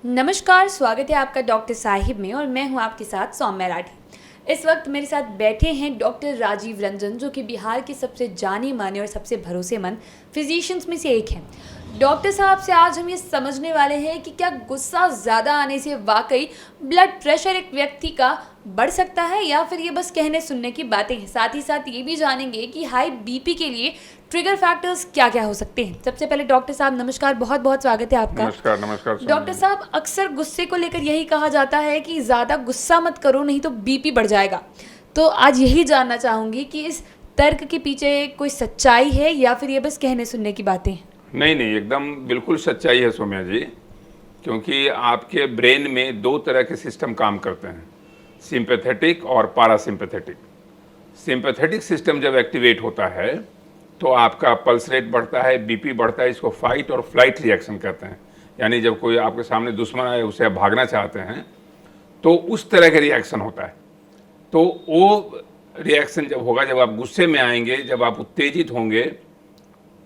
नमस्कार, स्वागत है आपका डॉक्टर साहिब में और मैं हूं आपके साथ सौम्या राठी। इस वक्त मेरे साथ बैठे हैं डॉक्टर राजीव रंजन, जो कि बिहार के सबसे जाने माने और सबसे भरोसेमंद फिजिशियंस में से एक हैं। डॉक्टर साहब से आज हम ये समझने वाले हैं कि क्या गुस्सा ज़्यादा आने से वाकई ब्लड प्रेशर एक व्यक्ति का बढ़ सकता है या फिर ये बस कहने सुनने की बातें हैं। साथ ही साथ ये भी जानेंगे कि हाई बीपी के लिए ट्रिगर फैक्टर्स क्या क्या हो सकते हैं। सबसे पहले डॉक्टर साहब नमस्कार, बहुत बहुत स्वागत है आपका। नमस्कार नमस्कार। डॉक्टर साहब, अक्सर गुस्से को लेकर यही कहा जाता है कि ज़्यादा गुस्सा मत करो नहीं तो बीपी बढ़ जाएगा। तो आज यही जानना चाहूँगी कि इस तर्क के पीछे कोई सच्चाई है या फिर ये बस कहने सुनने की बातें हैं। नहीं, एकदम बिल्कुल सच्चाई है सौम्या जी, क्योंकि आपके ब्रेन में दो तरह के सिस्टम काम करते हैं, सिंपैथेटिक और पैरासिम्पैथेटिक। सिंपैथेटिक सिस्टम जब एक्टिवेट होता है तो आपका पल्स रेट बढ़ता है, बीपी बढ़ता है। इसको फाइट और फ्लाइट रिएक्शन कहते हैं। यानी जब कोई आपके सामने दुश्मन आए, उसे आप भागना चाहते हैं तो उस तरह का रिएक्शन होता है। तो वो रिएक्शन जब होगा, जब आप गुस्से में आएंगे, जब आप उत्तेजित होंगे,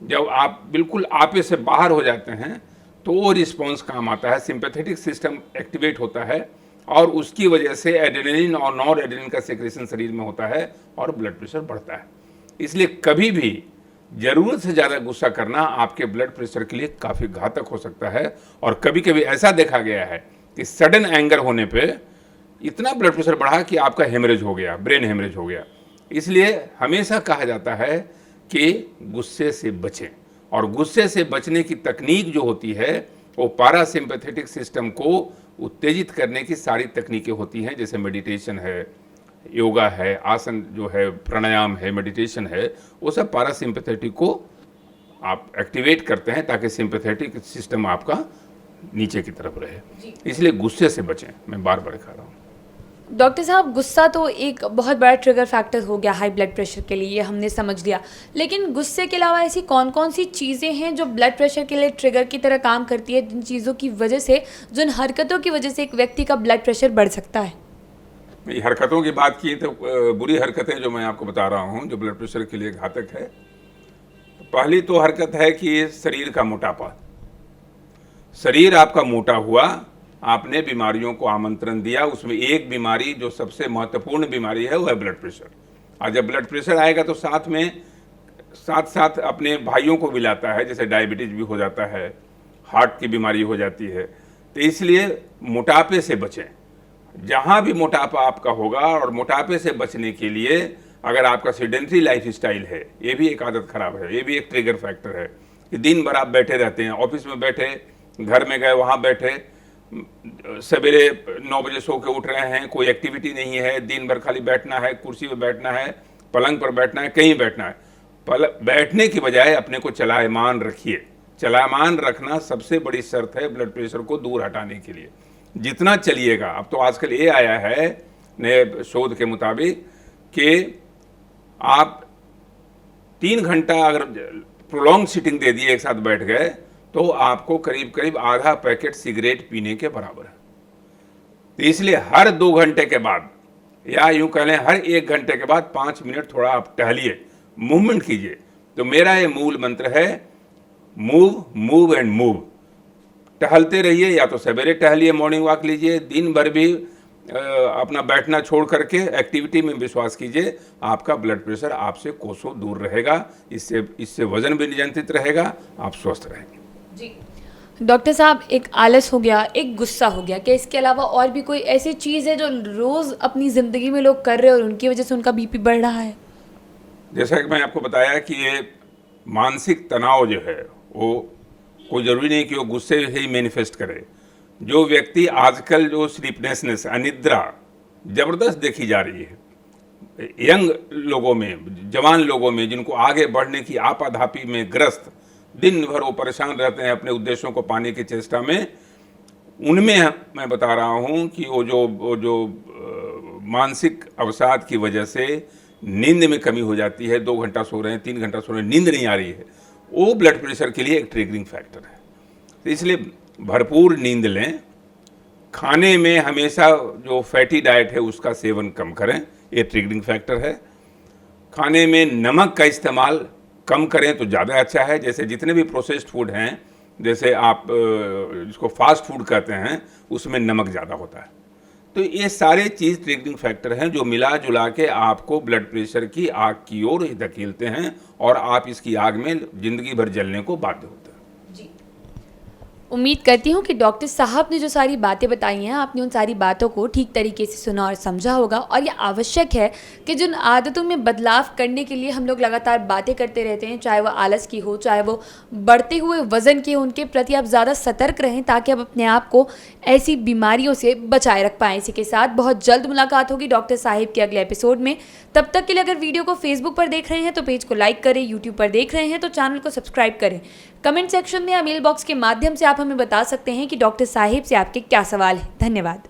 जब आप बिल्कुल आपे से बाहर हो जाते हैं, तो वो रिस्पॉन्स काम आता है। सिंपैथेटिक सिस्टम एक्टिवेट होता है और उसकी वजह से एड्रेनलिन और नॉर एड्रेनलिन का सेक्रेशन शरीर में होता है और ब्लड प्रेशर बढ़ता है। इसलिए कभी भी ज़रूरत से ज़्यादा गुस्सा करना आपके ब्लड प्रेशर के लिए काफ़ी घातक हो सकता है। और कभी कभी ऐसा देखा गया है कि सडन एंगर होने पे इतना ब्लड प्रेशर बढ़ा कि आपका हेमरेज हो गया, ब्रेन हेमरेज हो गया। इसलिए हमेशा कहा जाता है कि गुस्से से बचें, और गुस्से से बचने की तकनीक जो होती है वो पैरासिम्पैथेटिक सिस्टम को उत्तेजित करने की सारी तकनीकें होती हैं, जैसे मेडिटेशन है, योगा है, आसन जो है, प्राणायाम है, मेडिटेशन है। वो सब पैरासिम्पैथेटिक को आप एक्टिवेट करते हैं ताकि सिंपैथेटिक सिस्टम आपका नीचे की तरफ रहे। इसलिए गुस्से से बचें, मैं बार बार कह रहा हूँ। डॉक्टर साहब, गुस्सा तो एक बहुत बड़ा ट्रिगर फैक्टर हो गया हाई ब्लड प्रेशर के लिए, ये हमने समझ लिया। लेकिन गुस्से के अलावा ऐसी कौन कौन सी चीज़ें हैं जो ब्लड प्रेशर के लिए ट्रिगर की तरह काम करती है, जिन चीज़ों की वजह से, जिन हरकतों की वजह से एक व्यक्ति का ब्लड प्रेशर बढ़ सकता है? हरकतों की बात की तो बुरी हरकतें जो मैं आपको बता रहा हूँ जो ब्लड प्रेशर के लिए घातक है, तो पहली तो हरकत है कि शरीर का मोटापा। शरीर आपका मोटा हुआ, आपने बीमारियों को आमंत्रण दिया। उसमें एक बीमारी जो सबसे महत्वपूर्ण बीमारी है वो है ब्लड प्रेशर। और जब ब्लड प्रेशर आएगा तो साथ साथ अपने भाइयों को भी लाता है, जैसे डायबिटीज भी हो जाता है, हार्ट की बीमारी हो जाती है। तो इसलिए मोटापे से बचें। जहाँ भी मोटापा आपका होगा, और मोटापे से बचने के लिए अगर आपका सेडेंट्री लाइफ स्टाइल है, ये भी एक आदत खराब है, ये भी एक ट्रिगर फैक्टर है कि दिन भर आप बैठे रहते हैं, ऑफिस में बैठे, घर में गए वहाँ बैठे, सवेरे 9 बजे सो के उठ रहे हैं, कोई एक्टिविटी नहीं है, दिन भर खाली बैठना है, कुर्सी पर बैठना है, पलंग पर बैठना है, कहीं बैठना है। बैठने की बजाय अपने को चलायमान रखिए। चलायमान रखना सबसे बड़ी शर्त है ब्लड प्रेशर को दूर हटाने के लिए। जितना चलिएगा, अब तो आजकल ये आया है नए शोध के मुताबिक कि आप 3 घंटा अगर प्रोलॉन्ग सिटिंग दे दिए, एक साथ बैठ गए, तो आपको करीब करीब आधा पैकेट सिगरेट पीने के बराबर है। तो इसलिए हर 2 घंटे के बाद, या यूं कह लें हर 1 घंटे के बाद 5 मिनट थोड़ा आप टहलिए, मूवमेंट कीजिए। तो मेरा ये मूल मंत्र है, मूव मूव एंड मूव। टहलते रहिए, या तो सवेरे टहलिए, मॉर्निंग वॉक लीजिए, दिन भर भी अपना बैठना छोड़ करके एक्टिविटी में विश्वास कीजिए। आपका ब्लड प्रेशर आपसे कोसों दूर रहेगा। इससे वजन भी नियंत्रित रहेगा, आप स्वस्थ रहेंगे। जी डॉक्टर साहब, एक आलस हो गया, एक गुस्सा हो गया, क्या इसके अलावा और भी कोई ऐसी चीज़ है जो रोज़ अपनी ज़िंदगी में लोग कर रहे हैं और उनकी वजह से उनका बीपी बढ़ रहा है? जैसा कि मैं आपको बताया कि ये मानसिक तनाव जो है वो कोई ज़रूरी नहीं कि वो गुस्से से ही मैनिफेस्ट करे। जो व्यक्ति आजकल जो स्लीपनेसनेस, अनिद्रा ज़बरदस्त देखी जा रही है यंग लोगों में, जवान लोगों में, जिनको आगे बढ़ने की आपाधापी में ग्रस्त, दिन भर वो परेशान रहते हैं अपने उद्देश्यों को पाने की चेष्टा में, उनमें मैं बता रहा हूँ कि वो जो मानसिक अवसाद की वजह से नींद में कमी हो जाती है, 2 घंटा सो रहे हैं, 3 घंटा सो रहे हैं, नींद नहीं आ रही है, वो ब्लड प्रेशर के लिए एक ट्रिगरिंग फैक्टर है। तो इसलिए भरपूर नींद लें। खाने में हमेशा जो फैटी डाइट है उसका सेवन कम करें, ये ट्रिगरिंग फैक्टर है। खाने में नमक का इस्तेमाल कम करें तो ज़्यादा अच्छा है। जैसे जितने भी प्रोसेस्ड फूड हैं जैसे आप जिसको फास्ट फूड कहते हैं उसमें नमक ज़्यादा होता है। तो ये सारे चीज़ ट्रिगरिंग फैक्टर हैं जो मिला जुला के आपको ब्लड प्रेशर की आग की ओर ही धकेलते हैं और आप इसकी आग में ज़िंदगी भर जलने को बाध्य होते हैं। उम्मीद करती हूँ कि डॉक्टर साहब ने जो सारी बातें बताई हैं आपने उन सारी बातों को ठीक तरीके से सुना और समझा होगा। और ये आवश्यक है कि जिन आदतों में बदलाव करने के लिए हम लोग लगातार बातें करते रहते हैं, चाहे वो आलस की हो, चाहे वो बढ़ते हुए वज़न की हो, उनके प्रति आप ज़्यादा सतर्क रहें ताकि आप अपने आप को ऐसी बीमारियों से बचाए रख पाएँ। इसी के साथ बहुत जल्द मुलाकात होगी डॉक्टर साहिब के अगले एपिसोड में। तब तक के लिए अगर वीडियो को फेसबुक पर देख रहे हैं तो पेज को लाइक करें, यूट्यूब पर देख रहे हैं तो चैनल को सब्सक्राइब करें। कमेंट सेक्शन में या मेल बॉक्स के माध्यम से आप हमें बता सकते हैं कि डॉक्टर साहिब से आपके क्या सवाल हैं। धन्यवाद।